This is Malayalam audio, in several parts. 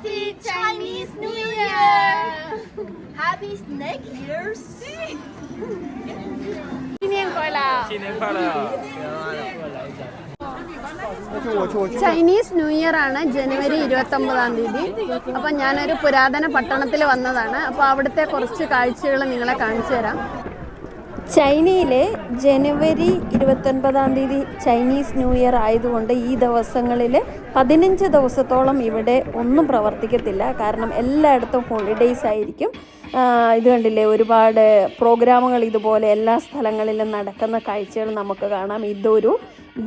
Happy Chinese New Year! Happy Snake Years! 新年快乐！新年快乐ചൈനീസ് ന്യൂ ഇയർ ആണ് ജനുവരി 29-ാം തീയതി. അപ്പം ഞാനൊരു പുരാതന പട്ടണത്തിൽ വന്നതാണ്. അപ്പോൾ അവിടുത്തെ കുറച്ച് കാഴ്ചകൾ നിങ്ങളെ കാണിച്ചു തരാം. ചൈനയിലെ ജനുവരി 29-ാം തീയതി ചൈനീസ് ന്യൂ ഇയർ ആയതുകൊണ്ട് ഈ ദിവസങ്ങളിൽ 15 ദിവസത്തോളം ഇവിടെ ഒന്നും പ്രവർത്തിക്കത്തില്ല. കാരണം എല്ലായിടത്തും ഹോളിഡേയ്സ് ആയിരിക്കും. ഇത് കണ്ടില്ലേ, ഒരുപാട് പ്രോഗ്രാമുകൾ ഇതുപോലെ എല്ലാ സ്ഥലങ്ങളിലും നടക്കുന്ന കാഴ്ചകൾ നമുക്ക് കാണാം. ഇതൊരു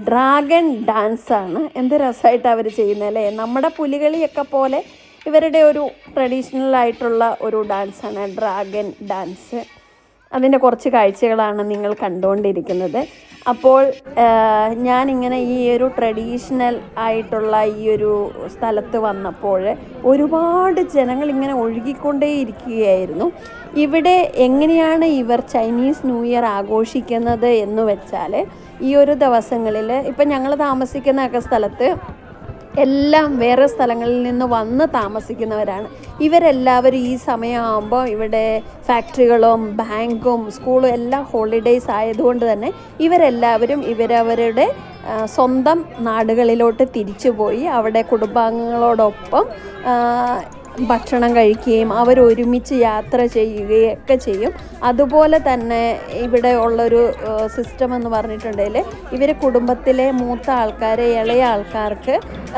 ഡ്രാഗൺ ഡാൻസാണ്. എന്ത് രസമായിട്ട് അവർ ചെയ്യുന്നത് അല്ലേ. നമ്മുടെ പുലികളിയൊക്കെ പോലെ ഇവരുടെ ഒരു ട്രഡീഷണൽ ആയിട്ടുള്ള ഒരു ഡാൻസാണ് ഡ്രാഗൺ ഡാൻസ്. അതിൻ്റെ കുറച്ച് കാഴ്ചകളാണ് നിങ്ങൾ കണ്ടുകൊണ്ടിരിക്കുന്നത്. അപ്പോൾ ഞാനിങ്ങനെ ഈ ഒരു ട്രഡീഷണൽ ആയിട്ടുള്ള ഈ ഒരു സ്ഥലത്ത് വന്നപ്പോൾ ഒരുപാട് ജനങ്ങൾ ഇങ്ങനെ ഒഴുകിക്കൊണ്ടേയിരിക്കുകയായിരുന്നു. ഇവിടെ എങ്ങനെയാണ് ഇവർ ചൈനീസ് ന്യൂ ഇയർ ആഘോഷിക്കുന്നത് എന്ന് വെച്ചാൽ, ഈ ഒരു ദിവസങ്ങളിൽ ഇപ്പം ഞങ്ങൾ താമസിക്കുന്നതൊക്കെ സ്ഥലത്ത് എല്ലാം വേറെ സ്ഥലങ്ങളിൽ നിന്ന് വന്ന് താമസിക്കുന്നവരാണ്. ഇവരെല്ലാവരും ഈ സമയമാകുമ്പോൾ ഇവിടെ ഫാക്ടറികളും ബാങ്കും സ്കൂളും എല്ലാം ഹോളിഡേയ്സ് ആയതുകൊണ്ട് തന്നെ ഇവരെല്ലാവരും ഇവരവരുടെ സ്വന്തം നാടുകളിലോട്ട് തിരിച്ചുപോയി അവിടെ കുടുംബാംഗങ്ങളോടൊപ്പം ഭക്ഷണം കഴിക്കുകയും അവരൊരുമിച്ച് യാത്ര ചെയ്യുകയൊക്കെ ചെയ്യും. അതുപോലെ തന്നെ ഇവിടെ ഉള്ളൊരു സിസ്റ്റം എന്ന് പറഞ്ഞിട്ടുണ്ടെങ്കിൽ ഇവർ കുടുംബത്തിലെ മൂത്ത ആൾക്കാരെ ഇളയ ആൾക്കാർക്ക്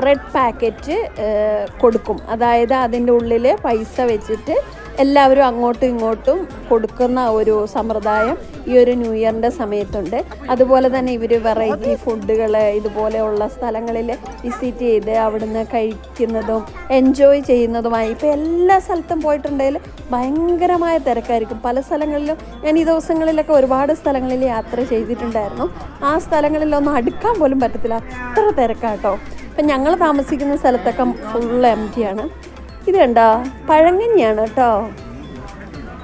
റെഡ് പാക്കറ്റ് കൊടുക്കും. അതായത് അതിൻ്റെ ഉള്ളിൽ പൈസ വെച്ചിട്ട് എല്ലാവരും അങ്ങോട്ടും ഇങ്ങോട്ടും കൊടുക്കുന്ന ഒരു സമ്പ്രദായം ഈ ഒരു ന്യൂ ഇയറിൻ്റെ സമയത്തുണ്ട്. അതുപോലെ തന്നെ ഇവർ വെറൈറ്റി ഫുഡുകൾ ഇതുപോലെയുള്ള സ്ഥലങ്ങളിൽ വിസിറ്റ് ചെയ്ത് അവിടുന്ന് കഴിക്കുന്നതും എൻജോയ് ചെയ്യുന്നതുമായി ഇപ്പോൾ എല്ലാ സ്ഥലത്തും പോയിട്ടുണ്ടെങ്കിൽ ഭയങ്കരമായ തിരക്കായിരിക്കും. പല സ്ഥലങ്ങളിലും ഞാൻ ഈ ദിവസങ്ങളിലൊക്കെ ഒരുപാട് സ്ഥലങ്ങളിൽ യാത്ര ചെയ്തിട്ടുണ്ടായിരുന്നു. ആ സ്ഥലങ്ങളിലൊന്നും അടുക്കാൻ പോലും പറ്റത്തില്ല, അത്ര തിരക്കാട്ടോ. ഇപ്പം ഞങ്ങൾ താമസിക്കുന്ന സ്ഥലത്തൊക്കെ ഫുള്ള് എംറ്റിയാണ്. ഇത് കണ്ടോ, പഴങ്കഞ്ഞിയാണ് കേട്ടോ.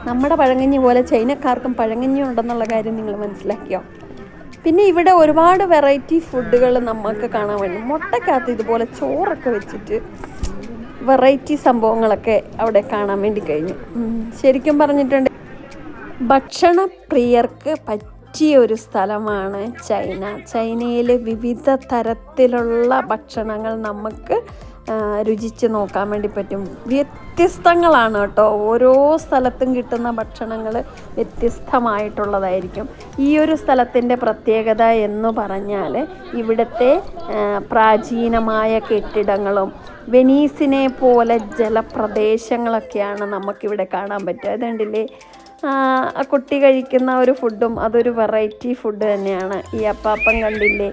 നമ്മുടെ പഴങ്കഞ്ഞി പോലെ ചൈനക്കാർക്കും പഴങ്കഞ്ഞി ഉണ്ടെന്നുള്ള കാര്യം നിങ്ങൾ മനസ്സിലാക്കിയോ. പിന്നെ ഇവിടെ ഒരുപാട് വെറൈറ്റി ഫുഡുകൾ നമുക്ക് കാണാൻ വേണ്ടി, മുട്ടക്കകത്ത് ഇതുപോലെ ചോറൊക്കെ വെച്ചിട്ട് വെറൈറ്റി സംഭവങ്ങളൊക്കെ അവിടെ കാണാൻ വേണ്ടി കഴിഞ്ഞു. ശരിക്കും പറഞ്ഞിട്ടുണ്ട് ഭക്ഷണപ്രിയർക്ക് പറ്റിയ ഒരു സ്ഥലമാണ് ചൈന. ചൈനയിൽ വിവിധ തരത്തിലുള്ള ഭക്ഷണങ്ങൾ നമുക്ക് രുചിച്ച് നോക്കാൻ വേണ്ടി പറ്റും. വ്യത്യസ്തങ്ങളാണ് കേട്ടോ. ഓരോ സ്ഥലത്തും കിട്ടുന്ന ഭക്ഷണങ്ങൾ വ്യത്യസ്തമായിട്ടുള്ളതായിരിക്കും. ഈ ഒരു സ്ഥലത്തിൻ്റെ പ്രത്യേകത എന്ന് പറഞ്ഞാൽ ഇവിടുത്തെ പ്രാചീനമായ കെട്ടിടങ്ങളും വെനീസിനെ പോലെ ജലപ്രദേശങ്ങളൊക്കെയാണ് നമുക്കിവിടെ കാണാൻ പറ്റുക. അതുകൊണ്ടില്ലേ കുട്ടി കഴിക്കുന്ന ഒരു ഫുഡും അതൊരു വെറൈറ്റി ഫുഡ് തന്നെയാണ്. ഈ അപ്പാപ്പം കണ്ടില്ലേ,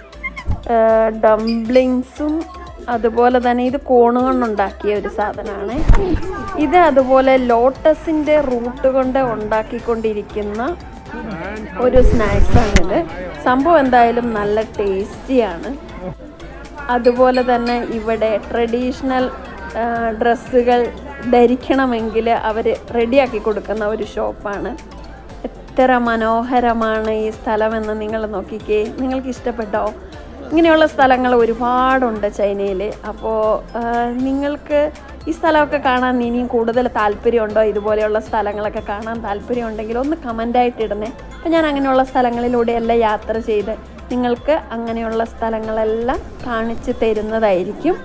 ഡംപ്ലിങ്സും അതുപോലെ തന്നെ ഇത് കോണുകൊണ്ടുണ്ടാക്കിയ ഒരു സാധനമാണ് ഇത്. അതുപോലെ ലോട്ടസിൻ്റെ റൂട്ട് കൊണ്ട് ഉണ്ടാക്കിക്കൊണ്ടിരിക്കുന്ന ഒരു സ്നാക്സാണിത്. സംഭവം എന്തായാലും നല്ല ടേസ്റ്റിയാണ്. അതുപോലെ തന്നെ ഇവിടെ ട്രഡീഷണൽ ഡ്രസ്സുകൾ ധരിക്കണമെങ്കിൽ അവർ റെഡിയാക്കി കൊടുക്കുന്ന ഒരു ഷോപ്പാണ്. എത്ര മനോഹരമാണ് ഈ സ്ഥലമെന്ന് നിങ്ങൾ നോക്കിക്കേ. നിങ്ങൾക്ക് ഇഷ്ടപ്പെട്ടോ? ഇങ്ങനെയുള്ള സ്ഥലങ്ങൾ ഒരുപാടുണ്ട് ചൈനയിൽ. അപ്പോൾ നിങ്ങൾക്ക് ഈ സ്ഥലമൊക്കെ കാണാൻ ഇനിയും കൂടുതൽ താല്പര്യമുണ്ടോ? ഇതുപോലെയുള്ള സ്ഥലങ്ങളൊക്കെ കാണാൻ താല്പര്യമുണ്ടെങ്കിൽ ഒന്ന് കമൻ്റായിട്ട് ഇടണേ. അപ്പോൾ ഞാൻ അങ്ങനെയുള്ള സ്ഥലങ്ങളിലൂടെയെല്ലാം യാത്ര ചെയ്ത് നിങ്ങൾക്ക് അങ്ങനെയുള്ള സ്ഥലങ്ങളെല്ലാം കാണിച്ചു തരുന്നതായിരിക്കും.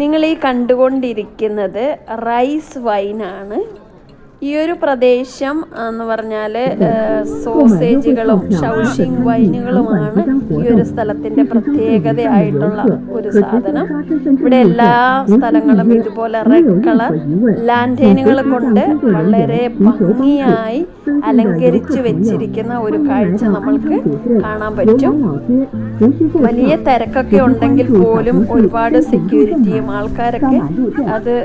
നിങ്ങൾ ഈ കണ്ടുകൊണ്ടിരിക്കുന്നത് റൈസ് വൈനാണ്. ഈ ഒരു പ്രദേശം എന്ന് പറഞ്ഞാൽ സോസേജുകളും ഷൗഷിങ് വൈനുകളുമാണ് ഈ ഒരു സ്ഥലത്തിൻ്റെ പ്രത്യേകതയായിട്ടുള്ള ഒരു സാധനം. ഇവിടെ എല്ലാ സ്ഥലങ്ങളും ഇതുപോലെ റെഡ് കളർ ലാൻറ്റേനുകൾ കൊണ്ട് വളരെ ഭംഗിയായി അലങ്കരിച്ച് വെച്ചിരിക്കുന്ന ഒരു കാഴ്ച നമ്മൾക്ക് കാണാൻ പറ്റും. വലിയ തിരക്കൊക്കെ ഉണ്ടെങ്കിൽ പോലും ഒരുപാട് സെക്യൂരിറ്റിയും ആൾക്കാരൊക്കെ അത്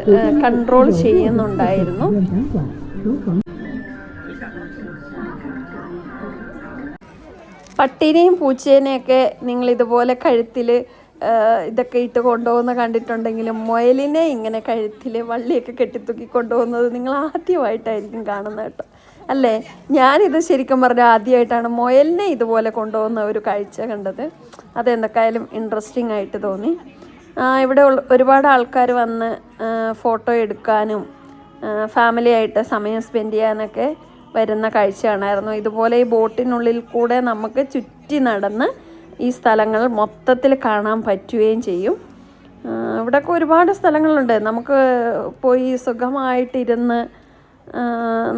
കൺട്രോൾ ചെയ്യുന്നുണ്ടായിരുന്നു. പട്ടീനെയും പൂച്ചേനെയൊക്കെ നിങ്ങൾ ഇതുപോലെ കഴുത്തിൽ ഇതൊക്കെ ഇട്ട് കൊണ്ടുപോകുന്ന കണ്ടിട്ടുണ്ടെങ്കിലും മുയലിനെ ഇങ്ങനെ കഴുത്തിൽ വള്ളിയൊക്കെ കെട്ടിത്തൂക്കി കൊണ്ടുപോകുന്നത് നിങ്ങൾ ആദ്യമായിട്ടായിരിക്കും കാണുന്നത് കേട്ടോ, അല്ലേ? ഞാനിത് ശരിക്കും പറഞ്ഞാൽ ആദ്യമായിട്ടാണ് മുയലിനെ ഇതുപോലെ കൊണ്ടുപോകുന്ന ഒരു കാഴ്ച കണ്ടത്. അതെന്തൊക്കെയായാലും ഇൻട്രസ്റ്റിംഗ് ആയിട്ട് തോന്നി. ഇവിടെ ഒരുപാട് ആൾക്കാർ വന്ന് ഫോട്ടോ എടുക്കാനും ഫാമിലിയായിട്ട് സമയം സ്പെൻഡ് ചെയ്യാനൊക്കെ വരുന്ന കാഴ്ച കാണായിരുന്നു. ഇതുപോലെ ഈ ബോട്ടിനുള്ളിൽ കൂടെ നമുക്ക് ചുറ്റി നടന്ന് ഈ സ്ഥലങ്ങൾ മൊത്തത്തിൽ കാണാൻ പറ്റുകയും ചെയ്യും. ഇവിടെയൊക്കെ ഒരുപാട് സ്ഥലങ്ങളുണ്ട്. നമുക്ക് പോയി സുഖമായിട്ടിരുന്ന്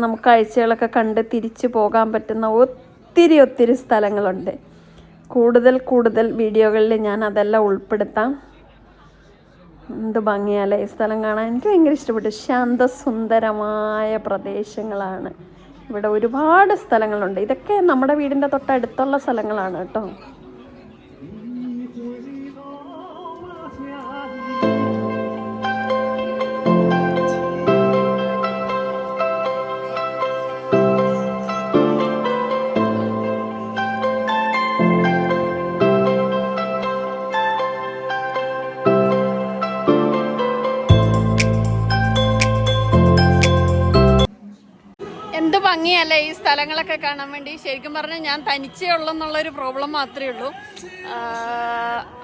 നമുക്ക് കാഴ്ചകളൊക്കെ കണ്ട് തിരിച്ചു പോകാൻ പറ്റുന്ന ഒത്തിരി സ്ഥലങ്ങളുണ്ട്. കൂടുതൽ വീഡിയോകളിൽ ഞാൻ അതെല്ലാം ഉൾപ്പെടുത്താം. എന്ത് ഭംഗിയല്ലേ ഈ സ്ഥലം കാണാൻ. എനിക്ക് ഭയങ്കര ഇഷ്ടപ്പെട്ടു. ശാന്തസുന്ദരമായ പ്രദേശങ്ങളാണ്. ഇവിടെ ഒരുപാട് സ്ഥലങ്ങളുണ്ട്. ഇതൊക്കെ നമ്മുടെ വീടിൻ്റെ തൊട്ടടുത്തുള്ള സ്ഥലങ്ങളാണ് കേട്ടോ. എന്ത് ഭംഗിയല്ലേ ഈ സ്ഥലങ്ങളൊക്കെ കാണാൻ വേണ്ടി. ശരിക്കും പറഞ്ഞാൽ ഞാൻ തനിച്ചേ ഉള്ളെന്നുള്ളൊരു പ്രോബ്ലം മാത്രമേ ഉള്ളൂ.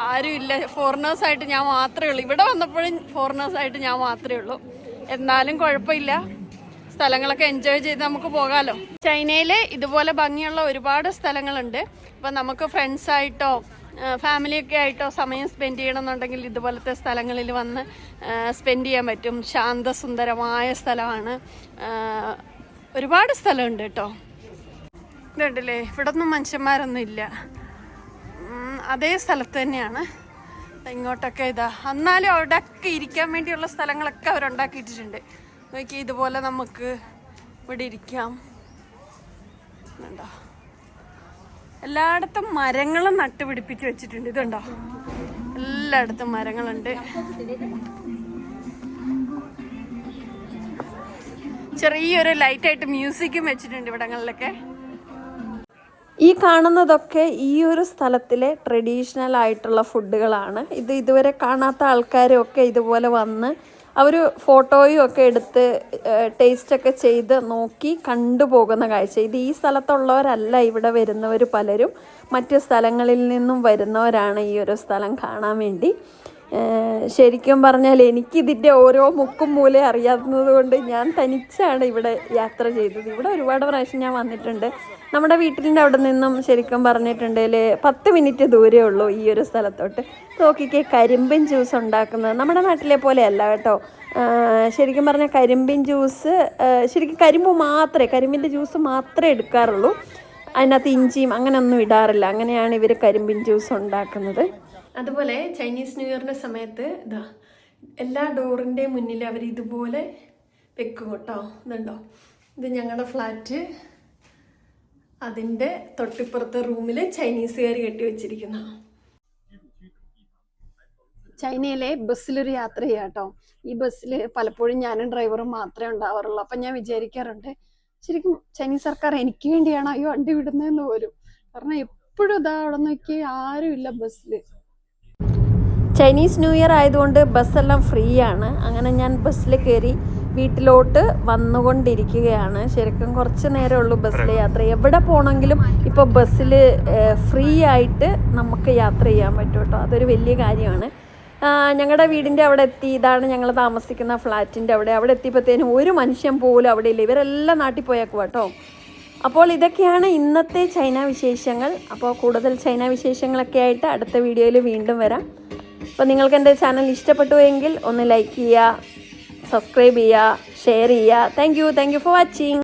ആരുമില്ല, ഫോറിനേഴ്സായിട്ട് ഞാൻ മാത്രമേ ഉള്ളൂ. ഇവിടെ വന്നപ്പോഴും ഫോറിനേഴ്സായിട്ട് ഞാൻ മാത്രമേ ഉള്ളൂ. എന്നാലും കുഴപ്പമില്ല, സ്ഥലങ്ങളൊക്കെ എൻജോയ് ചെയ്ത് നമുക്ക് പോകാമല്ലോ. ചൈനയിൽ ഇതുപോലെ ഭംഗിയുള്ള ഒരുപാട് സ്ഥലങ്ങളുണ്ട്. അപ്പം നമുക്ക് ഫ്രണ്ട്സായിട്ടോ ഫാമിലിയൊക്കെ ആയിട്ടോ സമയം സ്പെൻഡ് ചെയ്യണമെന്നുണ്ടെങ്കിൽ ഇതുപോലത്തെ സ്ഥലങ്ങളിൽ വന്ന് സ്പെൻഡ് ചെയ്യാൻ പറ്റും. ശാന്തസുന്ദരമായ സ്ഥലമാണ്. ഒരുപാട് സ്ഥലമുണ്ട് കേട്ടോ. ഇതുണ്ടല്ലേ, ഇവിടെ ഒന്നും മനുഷ്യന്മാരൊന്നും ഇല്ല. അതേ സ്ഥലത്ത് തന്നെയാണ്. ഇങ്ങോട്ടൊക്കെ ഇതാ. എന്നാലും അവിടെയൊക്കെ ഇരിക്കാൻ വേണ്ടിയുള്ള സ്ഥലങ്ങളൊക്കെ അവരുണ്ടാക്കിയിട്ടുണ്ട്. നോക്കി, ഇതുപോലെ നമുക്ക് ഇവിടെ ഇരിക്കാം. ഇതുണ്ടോ, എല്ലായിടത്തും മരങ്ങളും നട്ടുപിടിപ്പിച്ച് വെച്ചിട്ടുണ്ട്. ഇതുണ്ടോ, എല്ലായിടത്തും മരങ്ങളുണ്ട്. ചെറിയൊരു ലൈറ്റായിട്ട് മ്യൂസിക്കും വെച്ചിട്ടുണ്ട് ഇവിടങ്ങളിലൊക്കെ. ഈ കാണുന്നതൊക്കെ ഈ ഒരു സ്ഥലത്തിലെ ട്രഡീഷണൽ ആയിട്ടുള്ള ഫുഡുകളാണ്. ഇതുവരെ കാണാത്ത ആൾക്കാരൊക്കെ ഇതുപോലെ വന്ന് അവർ ഫോട്ടോയും ഒക്കെ എടുത്ത് ടേസ്റ്റൊക്കെ ചെയ്ത് നോക്കി കണ്ടുപോകുന്ന കാഴ്ച. ഈ സ്ഥലത്തുള്ളവരല്ല ഇവിടെ വരുന്നവർ. പലരും മറ്റു സ്ഥലങ്ങളിൽ നിന്നും വരുന്നവരാണ് ഈ ഒരു സ്ഥലം കാണാൻ വേണ്ടി. ശരിക്കും പറഞ്ഞാൽ എനിക്കിതിൻ്റെ ഓരോ മുക്കും മൂലയും അറിയാവുന്നത് കൊണ്ട് ഞാൻ തനിച്ചാണ് ഇവിടെ യാത്ര ചെയ്തത്. ഇവിടെ ഒരുപാട് പ്രാവശ്യം ഞാൻ വന്നിട്ടുണ്ട്. നമ്മുടെ വീട്ടിൻ്റെ അവിടെ നിന്നും ശരിക്കും പറഞ്ഞിട്ടുണ്ടെങ്കിൽ 10 മിനിറ്റ് ദൂരമേ ഉള്ളൂ ഈ ഒരു സ്ഥലത്തോട്ട്. നോക്കിക്കേ, കരിമ്പിൻ ജ്യൂസ് ഉണ്ടാക്കുന്നത് നമ്മുടെ നാട്ടിലെ പോലെയല്ല കേട്ടോ. ശരിക്കും പറഞ്ഞാൽ കരിമ്പിൻ ജ്യൂസ് ശരിക്കും കരിമ്പിൻ്റെ ജ്യൂസ് മാത്രമേ എടുക്കാറുള്ളൂ. അതിനകത്ത് ഇഞ്ചിയും അങ്ങനെയൊന്നും ഇടാറില്ല. അങ്ങനെയാണ് ഇവർ കരിമ്പിൻ ജ്യൂസ് ഉണ്ടാക്കുന്നത്. അതുപോലെ ചൈനീസ് ന്യൂ ഇയറിൻ്റെ സമയത്ത് ഇതാ എല്ലാ ഡോറിൻ്റെ മുന്നിൽ അവർ ഇതുപോലെ വെക്കും കേട്ടോ. ഇതുണ്ടോ, ഇത് ഞങ്ങളുടെ ഫ്ലാറ്റ്. അതിൻ്റെ തൊട്ടിപ്പുറത്തെ റൂമിൽ ചൈനീസുകാർ കെട്ടി വെച്ചിരിക്കുന്ന. ചൈനയിലെ ബസ്സിലൊരു യാത്ര ചെയ്യാം കേട്ടോ. ഈ ബസ്സിൽ പലപ്പോഴും ഞാനും ഡ്രൈവറും മാത്രമേ ഉണ്ടാവാറുള്ളൂ. അപ്പം ഞാൻ വിചാരിക്കാറുണ്ട്, ശരിക്കും ചൈനീസ് സർക്കാർ എനിക്ക് വേണ്ടിയാണോ ഈ വണ്ടി വിടുന്നതെന്ന് പോലും. കാരണം എപ്പോഴും ഇതാ അവിടെ നോക്കി ആരും ഇല്ല ബസ്സിൽ. ചൈനീസ് ന്യൂ ഇയർ ആയതുകൊണ്ട് ബസ്സെല്ലാം ഫ്രീ ആണ്. അങ്ങനെ ഞാൻ ബസ്സിൽ കയറി വീട്ടിലോട്ട് വന്നുകൊണ്ടിരിക്കുകയാണ്. ശരിക്കും കുറച്ച് നേരമേ ഉള്ളൂ ബസ്സിൽ യാത്ര. എവിടെ പോകണമെങ്കിലും ഇപ്പോൾ ബസ്സിൽ ഫ്രീ ആയിട്ട് നമുക്ക് യാത്ര ചെയ്യാൻ പറ്റും കേട്ടോ. അതൊരു വലിയ കാര്യമാണ്. ഞങ്ങളുടെ വീടിൻ്റെ അവിടെ എത്തി. ഇതാണ് ഞങ്ങൾ താമസിക്കുന്ന ഫ്ലാറ്റിൻ്റെ അവിടെ എത്തിയപ്പോഴത്തേനും ഒരു മനുഷ്യൻ പോലും അവിടെ ഇല്ല. ഇവരെല്ലാം നാട്ടിൽ പോയേക്കും കേട്ടോ. അപ്പോൾ ഇതൊക്കെയാണ് ഇന്നത്തെ ചൈന വിശേഷങ്ങൾ. അപ്പോൾ കൂടുതൽ ചൈന വിശേഷങ്ങളൊക്കെ ആയിട്ട് അടുത്ത വീഡിയോയിൽ വീണ്ടും വരാം. അപ്പോൾ നിങ്ങൾക്ക് എൻ്റെ ചാനൽ ഇഷ്ടപ്പെട്ടു എങ്കിൽ ഒന്ന് ലൈക്ക് ചെയ്യുക, സബ്സ്ക്രൈബ് ചെയ്യുക, ഷെയർ ചെയ്യുക. Thank you for watching.